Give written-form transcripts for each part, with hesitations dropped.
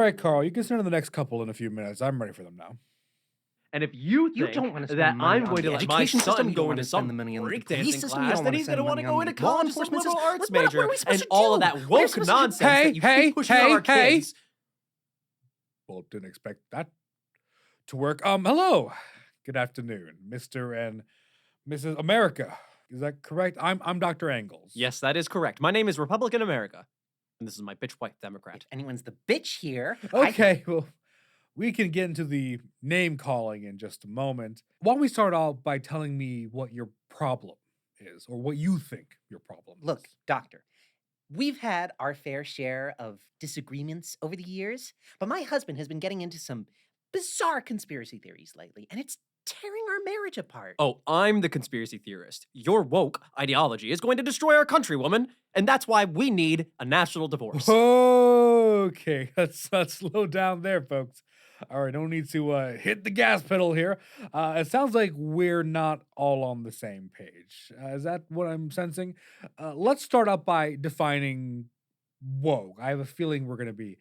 right, Carl, you can send in the next couple in a few minutes. I'm ready for them now. And if you You think don't want to spend that money I'm on going the to let my education system, son you don't go want into to spend the some money on the breakdancing police system, you class, don't then want to he's going spend to want money to on go the into law college for some enforcement liberal system. arts What major are we supposed and to all of do? that What are we woke supposed to do? nonsense Hey, that you hey, keep pushing on our hey. kids. Well, didn't expect that to work. Hello. Good afternoon, Mr. and Mrs. America. Is that correct? I'm Dr. Angles. Yes, that is correct. My name is Republican America, and this is my bitch wife Democrat. If anyone's the bitch here, Okay, well, we can get into the name calling in just a moment. Why don't we start off by telling me what your problem is, or what you think your problem is? Look, doctor, we've had our fair share of disagreements over the years, but my husband has been getting into some bizarre conspiracy theories lately, and it's tearing our marriage apart. Oh, I'm the conspiracy theorist. Your woke ideology is going to destroy our country, woman, and that's why we need a national divorce. Okay, let's slow down there, folks. All right, no need to hit the gas pedal here. It sounds like we're not all on the same page. Is that what I'm sensing? Let's start out by defining woke. I have a feeling we're going to be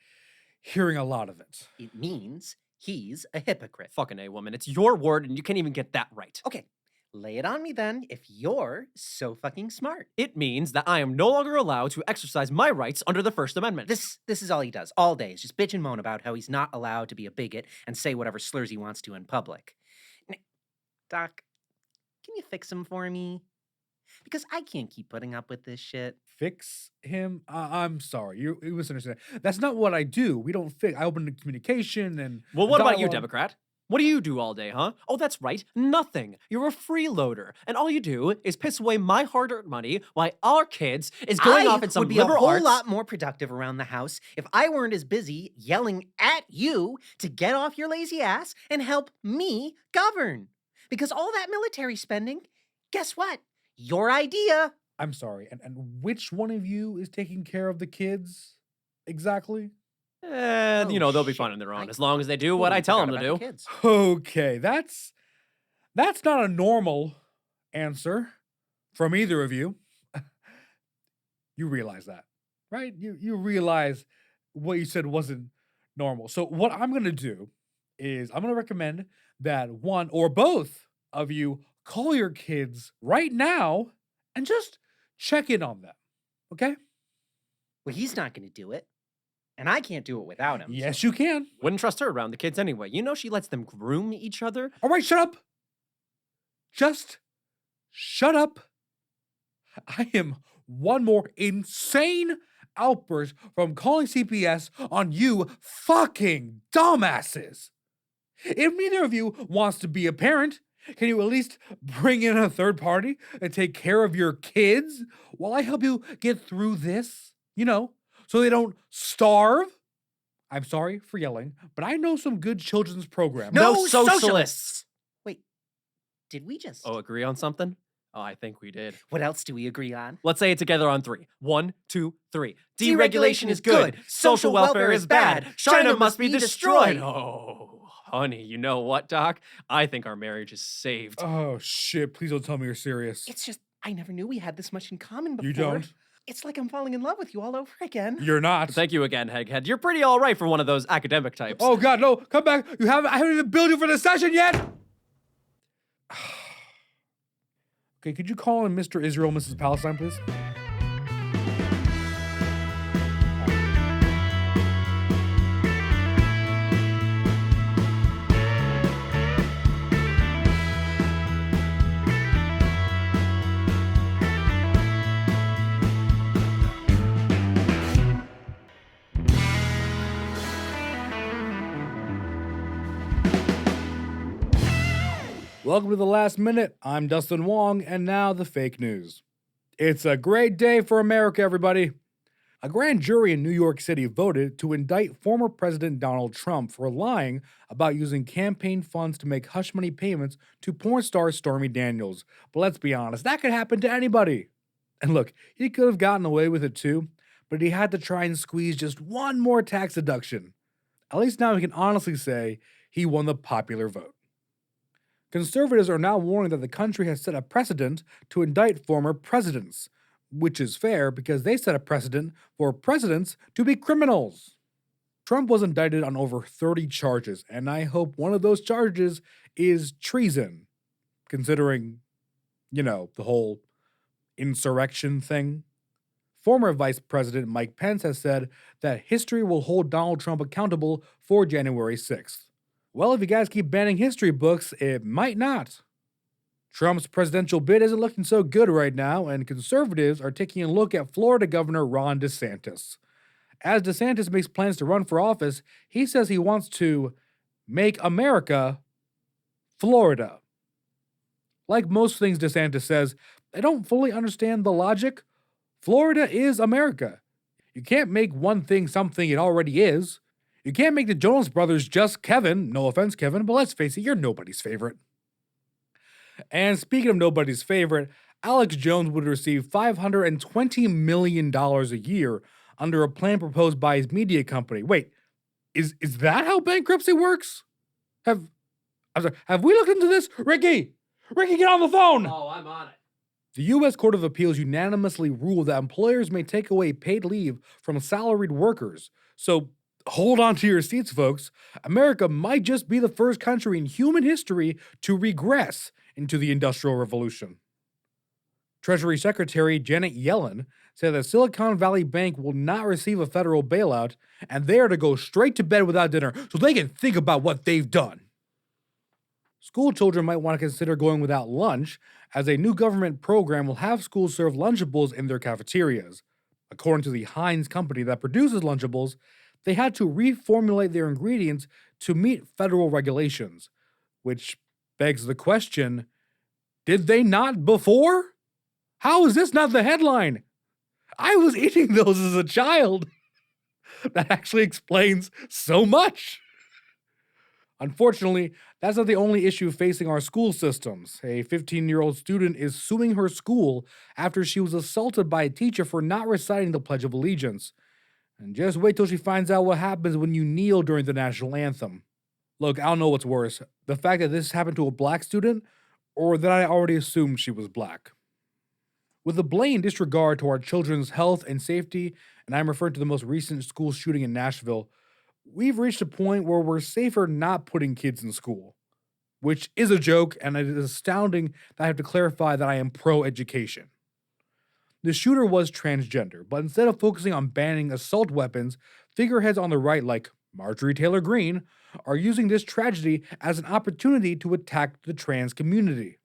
hearing a lot of it. It means he's a hypocrite. Fucking A, woman. It's your word, and you can't even get that right. Okay, lay it on me then if you're so fucking smart. It means that I am no longer allowed to exercise my rights under the First Amendment. This is all he does all day is just bitch and moan about how he's not allowed to be a bigot and say whatever slurs he wants to in public. Doc, can you fix him for me? Because I can't keep putting up with this shit. Fix him? I'm sorry, you misunderstand. That's not what I do. We don't fix. I open the communication and. Well, what about you, dialogue. Democrat? What do you do all day, huh? Oh, that's right, nothing. You're a freeloader, and all you do is piss away my hard-earned money while our kids is going off in some would be liberal a whole arts. lot more productive around the house if I weren't as busy yelling at you to get off your lazy ass and help me govern. Because all that military spending, guess what? Your idea. I'm sorry, and which one of you is taking care of the kids exactly? They'll be shit. fine on their own I as long as they do what I tell them to do. Kids. Okay, that's not a normal answer from either of you. You realize that, right? You realize what you said wasn't normal. So what I'm going to do is I'm going to recommend that one or both of you call your kids right now and just check in on them. Okay? Well, he's not going to do it. And I can't do it without him. Yes, you can. Wouldn't trust her around the kids anyway. You know she lets them groom each other. All right, shut up. Just shut up. I am one more insane outburst from calling CPS on you fucking dumbasses. If neither of you wants to be a parent, can you at least bring in a third party and take care of your kids while I help you get through this? So they don't starve? I'm sorry for yelling, but I know some good children's programs. No socialists! Wait, did we just... Oh, agree on something? Oh, I think we did. What else do we agree on? Let's say it together on 3. 1, 2, 3. Deregulation is good. Social welfare is bad. China must be destroyed. Oh, honey, you know what, Doc? I think our marriage is saved. Oh, shit. Please don't tell me you're serious. It's just, I never knew we had this much in common before. You don't? It's like I'm falling in love with you all over again. You're not. Thank you again, Heghead. You're pretty all right for one of those academic types. Oh, God, no. Come back. I haven't even billed you for the session yet. Okay, could you call in Mr. Israel, Mrs. Palestine, please? Welcome to the last minute. I'm Dustin Wong, and now the fake news. It's a great day for America, everybody. A grand jury in New York City voted to indict former President Donald Trump for lying about using campaign funds to make hush money payments to porn star Stormy Daniels. But let's be honest, that could happen to anybody. And look, he could have gotten away with it too, but he had to try and squeeze just one more tax deduction. At least now we can honestly say he won the popular vote. Conservatives are now warning that the country has set a precedent to indict former presidents, which is fair because they set a precedent for presidents to be criminals. Trump was indicted on over 30 charges, and I hope one of those charges is treason, considering, the whole insurrection thing. Former Vice President Mike Pence has said that history will hold Donald Trump accountable for January 6th. Well, if you guys keep banning history books, it might not. Trump's presidential bid isn't looking so good right now, and conservatives are taking a look at Florida Governor Ron DeSantis. As DeSantis makes plans to run for office, he says he wants to make America Florida. Like most things DeSantis says, I don't fully understand the logic. Florida is America. You can't make one thing something it already is. You can't make the Jonas Brothers just Kevin. No offense, Kevin, but let's face it, you're nobody's favorite. And speaking of nobody's favorite, Alex Jones would receive $520 million a year under a plan proposed by his media company. Wait, is that how bankruptcy works? Have we looked into this? Ricky, get on the phone! Oh, I'm on it. The U.S. Court of Appeals unanimously ruled that employers may take away paid leave from salaried workers. So hold on to your seats, folks. America might just be the first country in human history to regress into the Industrial Revolution. Treasury Secretary Janet Yellen said that Silicon Valley Bank will not receive a federal bailout, and they are to go straight to bed without dinner so they can think about what they've done. School children might want to consider going without lunch, as a new government program will have schools serve Lunchables in their cafeterias. According to the Heinz company that produces Lunchables, they had to reformulate their ingredients to meet federal regulations, which begs the question, did they not before? How is this not the headline? I was eating those as a child. That actually explains so much. Unfortunately, that's not the only issue facing our school systems. A 15-year-old student is suing her school after she was assaulted by a teacher for not reciting the Pledge of Allegiance. And just wait till she finds out what happens when you kneel during the national anthem. Look, I don't know what's worse, the fact that this happened to a black student, or that I already assumed she was black. With a blatant disregard to our children's health and safety, and I'm referring to the most recent school shooting in Nashville, we've reached a point where we're safer not putting kids in school, which is a joke, and it is astounding that I have to clarify that I am pro-education. The shooter was transgender, but instead of focusing on banning assault weapons, figureheads on the right like Marjorie Taylor Greene are using this tragedy as an opportunity to attack the trans community.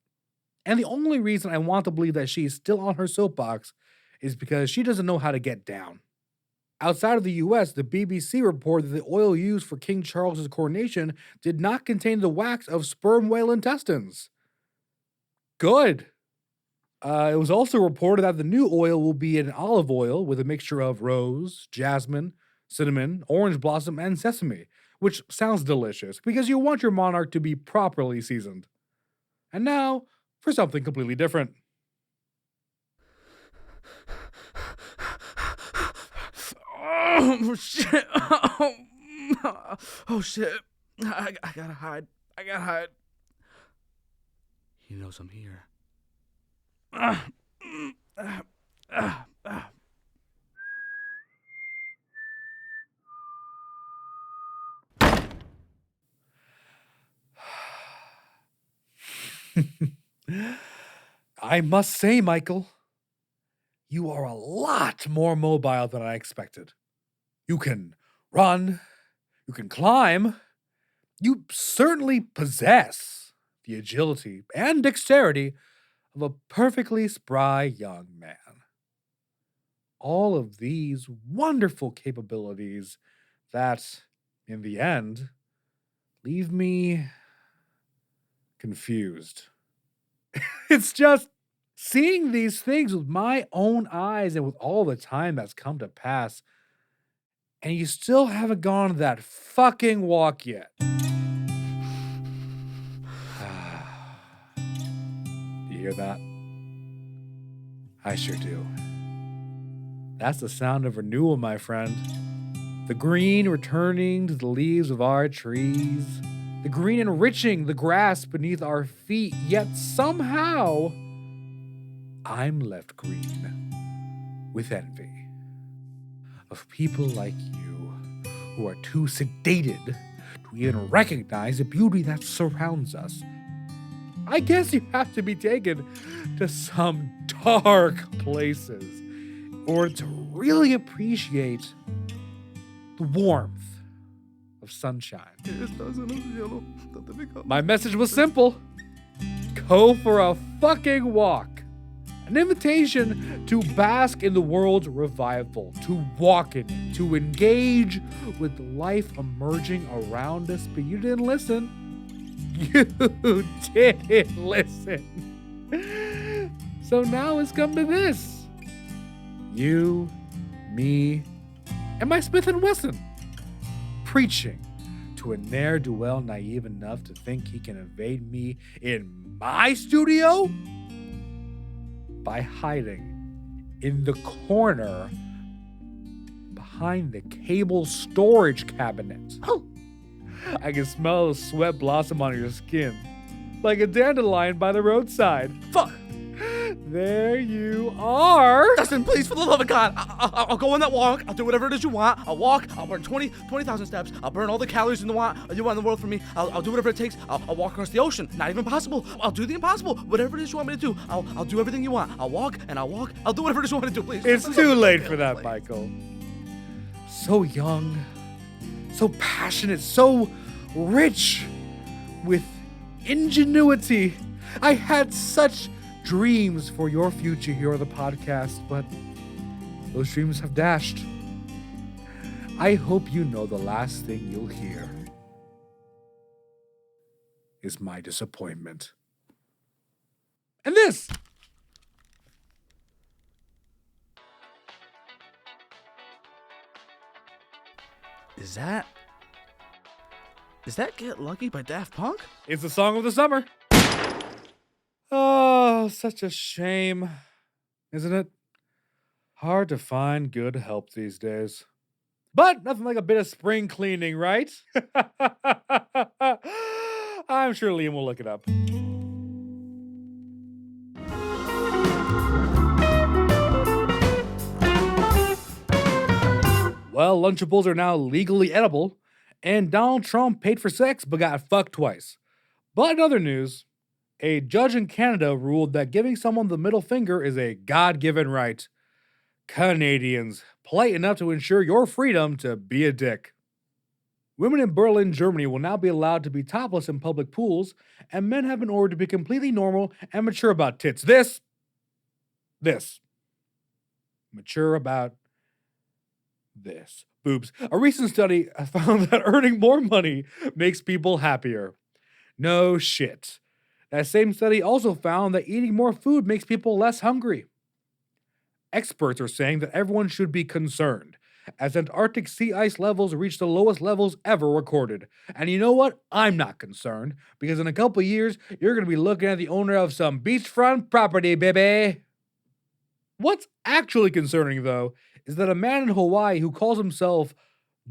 And the only reason I want to believe that she is still on her soapbox is because she doesn't know how to get down. Outside of the US, the BBC reported that the oil used for King Charles's coronation did not contain the wax of sperm whale intestines. Good. It was also reported that the new oil will be an olive oil with a mixture of rose, jasmine, cinnamon, orange blossom, and sesame, which sounds delicious because you want your monarch to be properly seasoned. And now, for something completely different. Oh, shit. Oh, shit. I gotta hide. He knows I'm here. I must say, Michael, you are a lot more mobile than I expected. You can run, you can climb, you certainly possess the agility and dexterity of a perfectly spry young man. All of these wonderful capabilities that, in the end, leave me confused. It's just seeing these things with my own eyes and with all the time that's come to pass, and you still haven't gone that fucking walk yet. Do you hear that? I sure do. That's the sound of renewal, my friend. The green returning to the leaves of our trees. The green enriching the grass beneath our feet, yet somehow I'm left green with envy of people like you who are too sedated to even recognize the beauty that surrounds us. I guess you have to be taken to some dark places in order to really appreciate the warmth of sunshine. My message was simple. Go for a fucking walk. An invitation to bask in the world's revival, to walk in it, to engage with life emerging around us. But you didn't listen. You didn't listen. So now it's come to this. You, me, and my Smith & Wesson preaching to a ne'er-do-well naive enough to think he can evade me in my studio by hiding in the corner behind the cable storage cabinet. I can smell the sweat blossom on your skin like a dandelion by the roadside. Fuck! There you are. Dustin, please, for the love of God, I'll go on that walk. I'll do whatever it is you want. I'll walk. I'll burn 20,000 steps. I'll burn all the calories you want in the world for me. I'll do whatever it takes. I'll walk across the ocean. Not even possible. I'll do the impossible. Whatever it is you want me to do, I'll do everything you want. I'll walk and I'll walk. I'll do whatever it is you want me to do, please. It's For the too love of late God, for that, please. Michael. So young, so passionate, so rich with ingenuity. I had such dreams for your future here on the podcast, but those dreams have dashed. I hope you know the last thing you'll hear is my disappointment. And this! Is that Get Lucky by Daft Punk? It's the song of the summer. Oh, such a shame, isn't it? Hard to find good help these days. But nothing like a bit of spring cleaning, right? I'm sure Liam will look it up. Well, Lunchables are now legally edible, and Donald Trump paid for sex but got fucked twice. But in other news, a judge in Canada ruled that giving someone the middle finger is a God-given right. Canadians, polite enough to ensure your freedom to be a dick. Women in Berlin, Germany will now be allowed to be topless in public pools, and men have been ordered to be completely normal and mature about tits. This. Mature about this. Boobs. A recent study found that earning more money makes people happier. No shit. That same study also found that eating more food makes people less hungry. Experts are saying that everyone should be concerned, as Antarctic sea ice levels reach the lowest levels ever recorded. And you know what? I'm not concerned, because in a couple years, you're going to be looking at the owner of some beachfront property, baby. What's actually concerning, though, is that a man in Hawaii who calls himself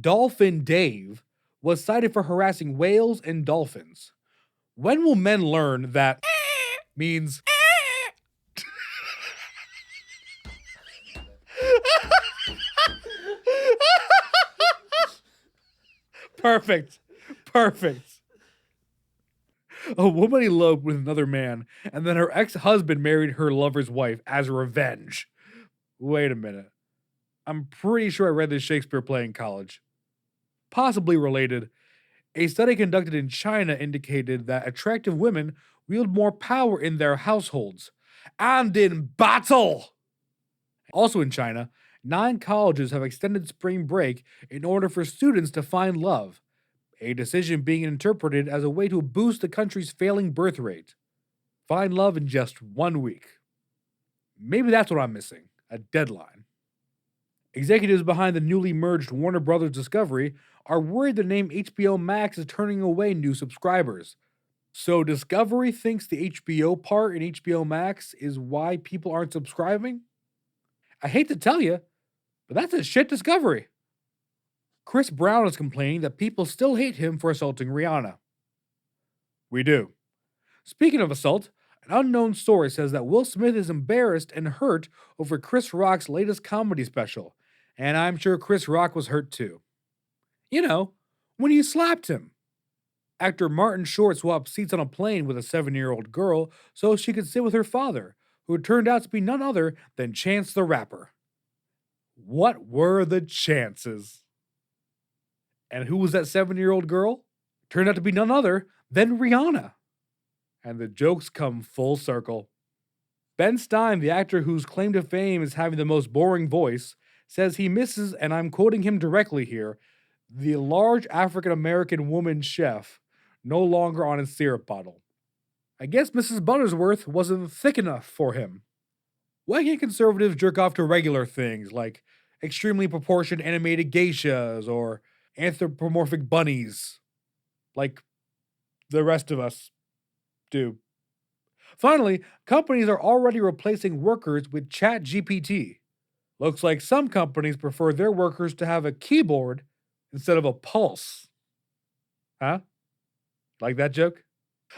Dolphin Dave was cited for harassing whales and dolphins. When will men learn that means Perfect. A woman eloped with another man, and then her ex-husband married her lover's wife as revenge. Wait a minute. I'm pretty sure I read this Shakespeare play in college. Possibly related, a study conducted in China indicated that attractive women wield more power in their households and in battle. Also in China, 9 colleges have extended spring break in order for students to find love, a decision being interpreted as a way to boost the country's failing birth rate. Find love in just 1 week. Maybe that's what I'm missing, a deadline. Executives behind the newly merged Warner Brothers Discovery are worried the name HBO Max is turning away new subscribers. So Discovery thinks the HBO part in HBO Max is why people aren't subscribing? I hate to tell you, but that's a shit discovery. Chris Brown is complaining that people still hate him for assaulting Rihanna. We do. Speaking of assault, an unknown source says that Will Smith is embarrassed and hurt over Chris Rock's latest comedy special, and I'm sure Chris Rock was hurt too. You know, when you slapped him. Actor Martin Short swapped seats on a plane with a 7-year-old girl so she could sit with her father, who turned out to be none other than Chance the Rapper. What were the chances? And who was that 7-year-old girl? Turned out to be none other than Rihanna. And the jokes come full circle. Ben Stein, the actor whose claim to fame is having the most boring voice, says he misses, and I'm quoting him directly here, the large African American woman chef no longer on his syrup bottle. I guess Mrs. Buttersworth wasn't thick enough for him. Why can't conservatives jerk off to regular things like extremely proportioned animated geishas or anthropomorphic bunnies, like the rest of us do? Finally, companies are already replacing workers with ChatGPT. Looks like some companies prefer their workers to have a keyboard instead of a pulse. Huh? Like that joke?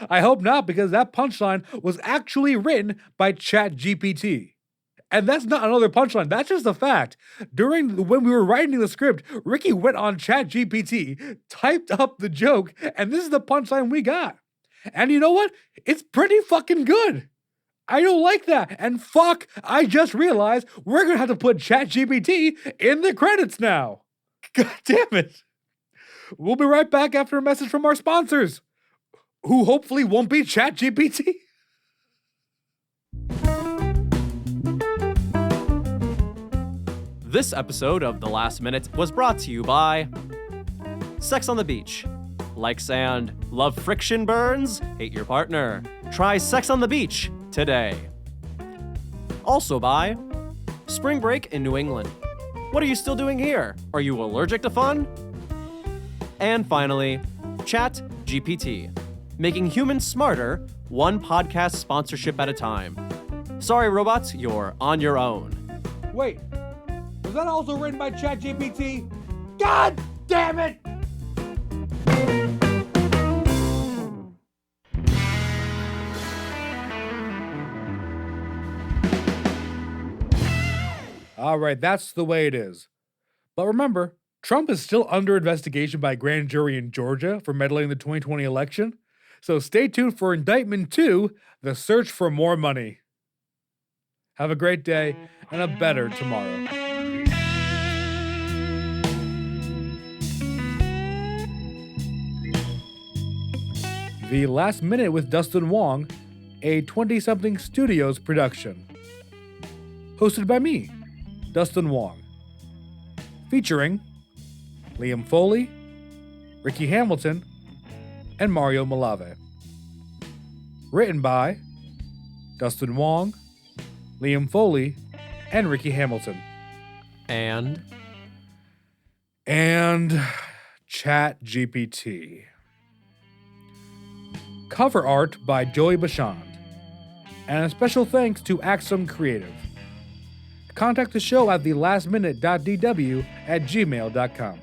I hope not, because that punchline was actually written by ChatGPT. And that's not another punchline, that's just a fact. When we were writing the script, Ricky went on ChatGPT, typed up the joke, and this is the punchline we got. And you know what? It's pretty fucking good. I don't like that. And fuck, I just realized we're gonna have to put ChatGPT in the credits now. God damn it. We'll be right back after a message from our sponsors, who hopefully won't be ChatGPT. This episode of The Last Minute was brought to you by Sex on the Beach. Like sand, love friction burns, hate your partner. Try Sex on the Beach today. Also by Spring Break in New England. What are you still doing here? Are you allergic to fun? And finally, ChatGPT, making humans smarter, one podcast sponsorship at a time. Sorry, robots, you're on your own. Wait, was that also written by ChatGPT? God damn it! All right, that's the way it is. But remember, Trump is still under investigation by a grand jury in Georgia for meddling in the 2020 election. So stay tuned for indictment 2, the search for more money. Have a great day and a better tomorrow. The Last Minute with Dustin Wong, a 20-something studios production. Hosted by me, Dustin Wong. Featuring Liam Foley, Ricky Hamilton, and Mario Malave. Written by Dustin Wong, Liam Foley, and Ricky Hamilton. And ChatGPT. Cover art by Joey Bashand. And a special thanks to Axum Creative. Contact the show at thelastminute.dw@gmail.com.